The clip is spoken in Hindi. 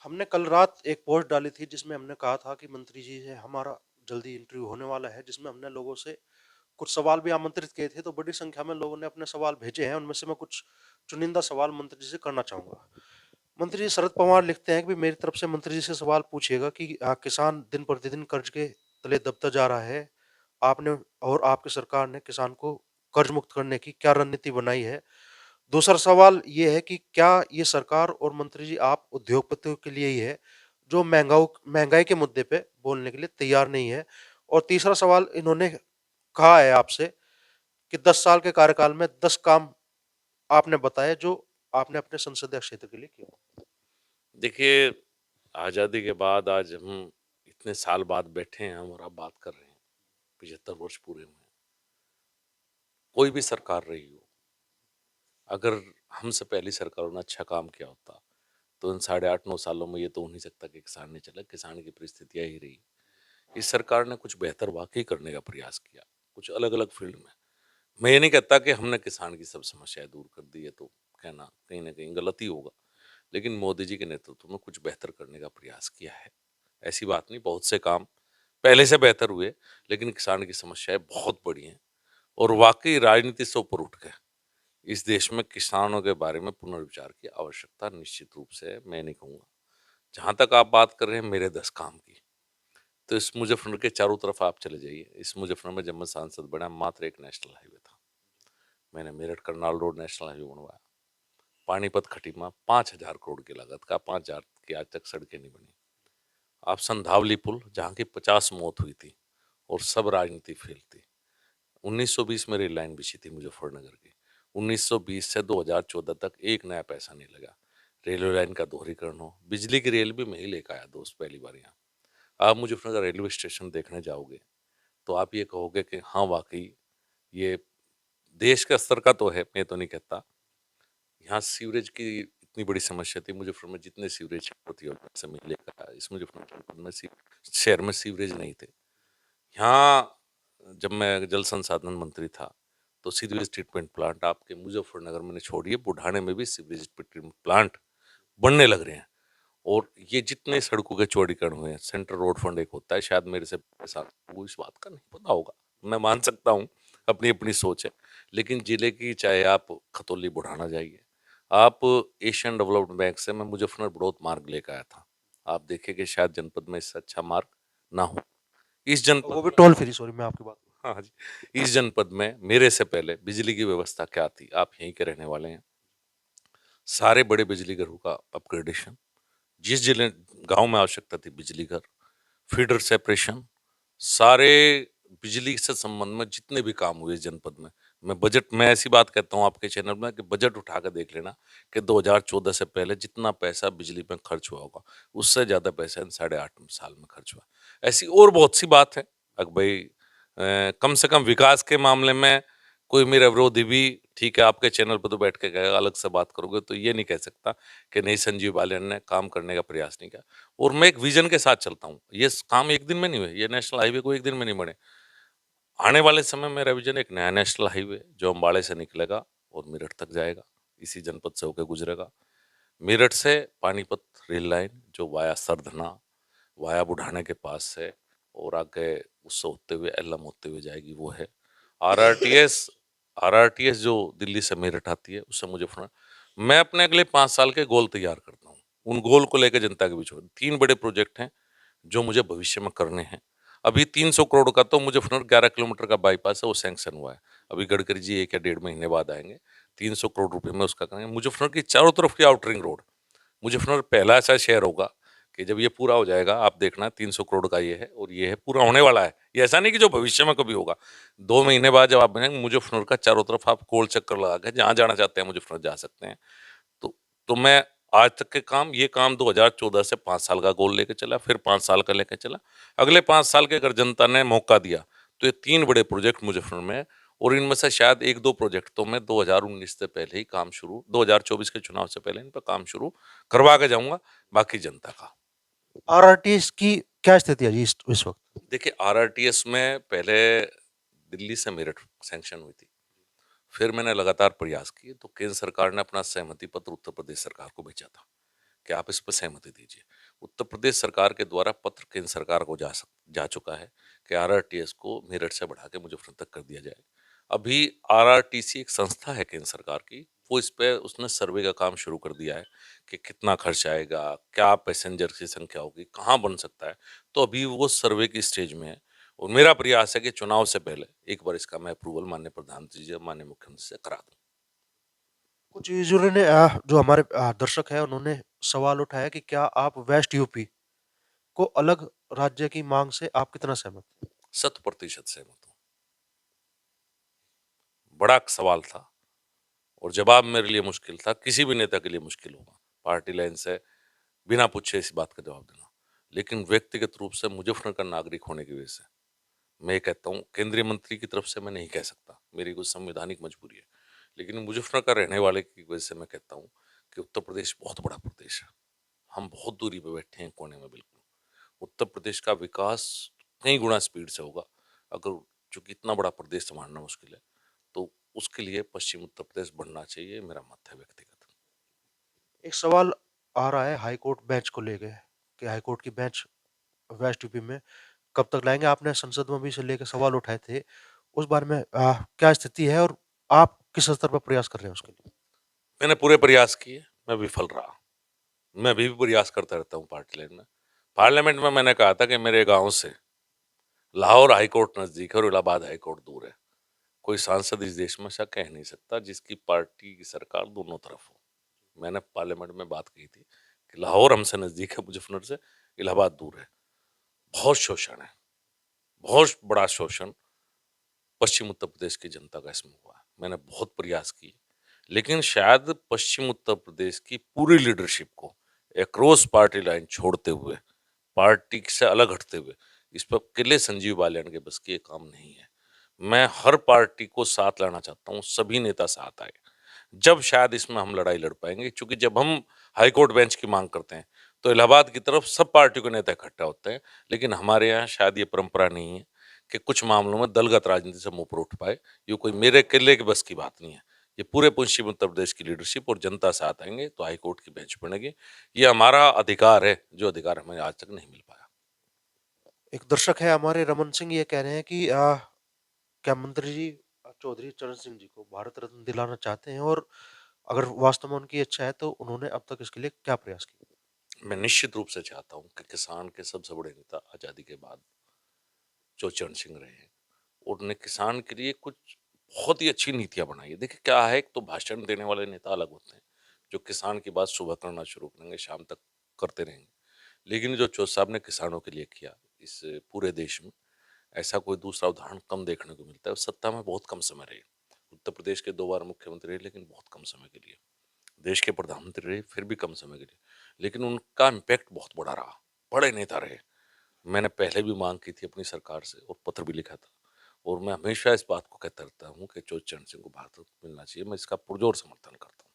हमने कल रात एक पोस्ट डाली थी जिसमें हमने कहा था कि मंत्री जी से हमारा जल्दी इंटरव्यू होने वाला है, जिसमें हमने लोगों से कुछ सवाल भी आमंत्रित किए थे। तो बड़ी संख्या में लोगों ने अपने सवाल भेजे हैं, उनमें से मैं कुछ चुनिंदा सवाल मंत्री जी से करना चाहूंगा। मंत्री जी शरद पवार लिखते हैं कि मेरी तरफ से मंत्री जी से सवाल पूछिएगा कि किसान दिन प्रतिदिन कर्ज के तले दबता जा रहा है। आपने और आपकी सरकार ने किसान को कर्ज मुक्त करने की क्या रणनीति बनाई है। दूसरा सवाल ये है कि क्या ये सरकार और मंत्री जी आप उद्योगपतियों के लिए ही है, जो महँगाई के मुद्दे पे बोलने के लिए तैयार नहीं है? और तीसरा सवाल इन्होंने कहा है आपसे कि 10 साल के कार्यकाल में 10 काम आपने बताए जो आपने अपने संसदीय क्षेत्र के लिए किया। देखिए, आज़ादी के बाद आज हम इतने साल बाद बैठे हैं हम और अब बात कर रहे हैं। 75 वर्ष पूरे हुए हैं। कोई भी सरकार रही हो, अगर हमसे पहली सरकारों ने अच्छा काम किया होता, तो इन साढ़े 8-9 सालों में ये तो हो नहीं सकता कि किसान नहीं चला, किसान की परिस्थितियाँ ही रही। इस सरकार ने कुछ बेहतर वाक़ई करने का प्रयास किया, कुछ अलग-अलग फ़ील्ड में। मैं ये नहीं कहता कि हमने किसान की सब समस्याएँ दूर कर दी है, तो कहना कहीं न कहीं गलत ही होगा। लेकिन मोदी जी के नेतृत्व में कुछ बेहतर करने का प्रयास किया है। ऐसी बात नहीं, बहुत से काम पहले से बेहतर हुए, लेकिन किसान की समस्याएँ बहुत बड़ी हैं और वाक़ई राजनीति से ऊपर उठ गए। इस देश में किसानों के बारे में पुनर्विचार की आवश्यकता निश्चित रूप से है, मैं नहीं कहूँगा। जहाँ तक आप बात कर रहे हैं मेरे 10 काम की, तो इस मुज़फ़्फ़रनगर के चारों तरफ आप चले जाइए। इस मुज़फ़्फ़रनगर में जब मैं सांसद बना, मात्र एक नेशनल हाईवे था। मैंने Meerut Karnal road national highway बनवाया। पानीपत खटीमा 5,000 करोड़ की लागत का, 5,000 की आज तक सड़कें नहीं बनी। आप संधावली पुल, जहाँ की 50 मौत हुई थी और सब राजनीति फेल थी। 1920 में रेल लाइन बिछी थी मुजफ्फरनगर की। 1920 से 2014 तक एक नया पैसा नहीं लगा। रेलवे लाइन का दोहरीकरण हो, बिजली की रेल भी मैं ही लेकर आया दोस्त पहली बार यहाँ। आप मुजफ्फरनगर रेलवे स्टेशन देखने जाओगे, तो आप ये कहोगे कि हाँ, वाक़ई ये देश के स्तर का तो है, मैं तो नहीं कहता। यहाँ सीवरेज की इतनी बड़ी समस्या थी, मुजफ्फरनगर में जितने सीवरेज होती है से मिले का, इस मुजफ्फरनगर में शहर में सीवरेज नहीं थे। यहाँ जब मैं जल संसाधन मंत्री था, तो सीवरेज ट्रीटमेंट प्लांट आपके मुजफ्फरनगर में छोड़िए, बुढ़ाने में भी सीवरेज ट्रीटमेंट प्लांट बनने लग रहे हैं। और ये जितने सड़कों के चौड़ीकरण हुए हैं, सेंट्रल रोड फंड एक होता है, शायद मेरे से साथ वो इस बात का नहीं पता होगा। मैं मान सकता हूँ, अपनी-अपनी सोच है। लेकिन जिले की चाहे आप खतौली बुढ़ाना जाइए, आप एशियन डेवलपमेंट बैंक से मैं मुजफ्फरनगर बड़ौत मार्ग लेकर आया था। आप देखिए कि शायद जनपद में इससे अच्छा मार्ग ना हो। इस जनपद वो भी में टोल फ्री, सॉरी मैं आपकी बात। हाँ, हाँ जी। इस जनपद में मेरे से पहले बिजली की व्यवस्था क्या थी? आप यहीं के रहने वाले हैं। सारे बड़े बिजली घरों का अपग्रेडेशन, जिस जिले गाँव में आवश्यकता थी बिजली घर, फीडर सेपरेशन, सारे बिजली से संबंध में जितने भी काम हुए इस जनपद में, मैं ऐसी बात कहता हूँ आपके चैनल में कि बजट उठा के देख लेना कि 2014 से पहले जितना पैसा बिजली में खर्च हुआ होगा, उससे ज़्यादा पैसा इन साढ़े 8 साल में खर्च हुआ। ऐसी और बहुत सी बात है। भाई कम से कम विकास के मामले में कोई मेरा विरोधी भी ठीक है, आपके चैनल पर तो बैठ के कहेगा, अलग से बात करोगे तो ये नहीं कह सकता कि नहीं संजीव बालियान ने काम करने का प्रयास नहीं किया। और मैं एक विजन के साथ चलता हूँ। ये काम एक दिन में नहीं हुए, ये नेशनल हाईवे को एक दिन में नहीं बने। आने वाले समय में मेरा विजन एक नया नेशनल हाईवे जो अम्बाड़े से निकलेगा और मेरठ तक जाएगा, इसी जनपद से होकर गुजरेगा। मेरठ से पानीपत रेल लाइन जो वाया सरधना, वाया बुढ़ाने के पास से और आगे उससे होते हुए एल्लम होते हुए जाएगी, वो है। आरआरटीएस आरआरटीएस जो दिल्ली से मेरठ आती है, उससे मुजफ्फरनगर। मैं अपने अगले 5 साल के गोल तैयार करता हूँ। उन गोल को लेकर जनता के बीच में 3 बड़े प्रोजेक्ट हैं, जो मुझे भविष्य में करने हैं। अभी 300 करोड़ का तो मुजफ्फरनगर 11 किलोमीटर का बाईपास है, वो सैंक्शन हुआ है। अभी गडकरी जी 1 या डेढ़ महीने बाद आएँगे। 300 करोड़ रुपए में उसका करेंगे। मुजफ्फरनगर की चारों तरफ की आउट रिंग रोड, मुजफ्फरनगर पहला ऐसा शहर होगा कि जब ये पूरा हो जाएगा, आप देखना 300 करोड़ का ये है और ये है पूरा होने वाला है। ये ऐसा नहीं कि जो भविष्य में कभी होगा। 2 महीने बाद जब आप बनेंगे, मुजफ्फरनगर का चारों तरफ आप गोल चक्कर लगा के जहाँ जाना चाहते हैं मुजफ्फरनगर जा सकते हैं। तो मैं आज तक के काम, ये काम 2014 से 5 साल का गोल लेके चला, फिर 5 साल का लेके चला। अगले 5 साल के अगर जनता ने मौका दिया, तो ये 3 बड़े प्रोजेक्ट मुजफ्फरनगर में हैं और इनमें से शायद 1-2 प्रोजेक्ट तो मैं 2019 से पहले ही काम शुरू 2024 के चुनाव से पहले इन पे काम शुरू करवा के जाऊँगा, बाकी जनता का। आरआरटीएस की क्या स्थिति है जी इस वक़्त? देखिए, आरआरटीएस में पहले दिल्ली से मेरठ सैंक्शन हुई थी। फिर मैंने लगातार प्रयास किए, तो केंद्र सरकार ने अपना सहमति पत्र उत्तर प्रदेश सरकार को भेजा था कि आप इस पर सहमति दीजिए। उत्तर प्रदेश सरकार के द्वारा पत्र केंद्र सरकार को जा चुका है कि आरआरटीएस को मेरठ से बढ़ा के मुजफ्फरनगर तक कर दिया जाए। अभी आरआरटीसी एक संस्था है केंद्र सरकार की, वो इस पे उसने सर्वे का काम शुरू कर दिया है कि कितना खर्च आएगा, क्या पैसेंजर की संख्या होगी, कहाँ बन सकता है। तो अभी वो सर्वे की स्टेज में है और मेरा प्रयास है कि चुनाव से पहले एक बार इसका मैं अप्रूवल माननीय प्रधानमंत्री जी, माननीय मुख्यमंत्री से करा दूं। कुछ यूज़र ने जो हमारे दर्शक हैं उन्होंने सवाल उठाया कि क्या आप वेस्ट यूपी को अलग राज्य की माँग से आप कितना सहमत हैं? 100% सहमत हूँ। बड़ा सवाल था और जवाब मेरे लिए मुश्किल था, किसी भी नेता के लिए मुश्किल होगा पार्टी लाइन से बिना पूछे इस बात का जवाब देना। लेकिन व्यक्तिगत रूप से मुजफ्फरनगर का नागरिक होने की वजह से मैं ये कहता हूँ, केंद्रीय मंत्री की तरफ से मैं नहीं कह सकता, मेरी कुछ संवैधानिक मजबूरी है। लेकिन मुजफ्फरनगर का रहने वाले की वजह से मैं कहता हूँ कि उत्तर प्रदेश बहुत बड़ा प्रदेश है। हम बहुत दूरी पे बैठे हैं कोने में बिल्कुल। उत्तर प्रदेश का विकास कई गुना स्पीड से होगा। अगर चूंकि इतना बड़ा प्रदेश संभालना मुश्किल है, तो उसके लिए पश्चिम उत्तर प्रदेश बढ़ना चाहिए, मेरा मत है व्यक्तिगत। एक सवाल आ रहा है हाई कोर्ट बेंच को लेके कि हाई कोर्ट की बेंच वेस्ट यूपी में कब तक लाएँगे? आपने संसद में भी इसे लेके सवाल उठाए थे। उस बारे में क्या स्थिति है और आप किस स्तर पर प्रयास कर रहे हैं उसके लिए? मैंने पूरे प्रयास किए, मैं विफल रहा। मैं अभी भी प्रयास करता रहता हूँ पार्टी लाइन में। पार्लियामेंट में मैंने कहा था कि मेरे गांव से लाहौर हाई कोर्ट नजदीक है और इलाहाबाद हाई कोर्ट दूर है। कोई सांसद इस देश में ऐसा कह नहीं सकता जिसकी पार्टी की सरकार दोनों तरफ हो। मैंने पार्लियामेंट में बात कही थी कि लाहौर हमसे नजदीक है मुजफ्फरनगर से, इलाहाबाद दूर है। बहुत शोषण है, बहुत बड़ा शोषण पश्चिम उत्तर प्रदेश की जनता का इसमें हुआ है। मैंने बहुत प्रयास किए, लेकिन शायद पश्चिम उत्तर प्रदेश की पूरी लीडरशिप को अक्रॉस पार्टी लाइन छोड़ते हुए, पार्टी से अलग हटते हुए, इस पर अकेले संजीव बालियान के बस की ये काम नहीं है। मैं हर पार्टी को साथ लाना चाहता हूँ, सभी नेता साथ आए, जब शायद इसमें हम लड़ाई लड़ पाएंगे। क्योंकि जब हम हाई कोर्ट बेंच की मांग करते हैं, तो इलाहाबाद की तरफ सब पार्टियों के नेता इकट्ठा होते हैं, लेकिन हमारे यहाँ शायद ये परंपरा नहीं है कि कुछ मामलों में दलगत राजनीति से मुंह पर उठ पाए। ये कोई मेरे अकेले के बस की बात नहीं है। ये पूरे पश्चिम उत्तर प्रदेश की लीडरशिप और जनता साथ आएंगे तो हाई कोर्ट की बेंच बनेगी। ये हमारा अधिकार है, जो अधिकार हमें आज तक नहीं मिल पाया। एक दर्शक है हमारे रमन सिंह ये कह रहे हैं कि क्या मंत्री जी चौधरी चरण सिंह जी को भारत रत्न दिलाना चाहते हैं और अगर वास्तव में उनकी इच्छा है तो उन्होंने अब तक इसके लिए क्या प्रयास किए? मैं निश्चित रूप से चाहता हूँ कि किसान के सबसे बड़े नेता आजादी के बाद जो चरण सिंह रहे हैं, उन्होंने किसान के लिए कुछ बहुत ही अच्छी नीतियां बनाई है। देखिए क्या है, एक तो भाषण देने वाले नेता अलग होते हैं, जो किसान की बात सुबह करना शुरू करेंगे, शाम तक करते रहेंगे। लेकिन जो चौधरी साहब ने किसानों के लिए किया इस पूरे देश में, ऐसा कोई दूसरा उदाहरण कम देखने को मिलता है। वो सत्ता में बहुत कम समय रहे, उत्तर प्रदेश के 2 बार मुख्यमंत्री रहे, लेकिन बहुत कम समय के लिए। देश के प्रधानमंत्री रहे, फिर भी कम समय के लिए, लेकिन उनका इम्पैक्ट बहुत बड़ा रहा, बड़े नेता रहे। मैंने पहले भी मांग की थी अपनी सरकार से और पत्र भी लिखा था, और मैं हमेशा इस बात को कहता रहता हूँ कि चौधरी चरण सिंह को भारत रत्न मिलना चाहिए। मैं इसका पुरजोर समर्थन करता हूँ।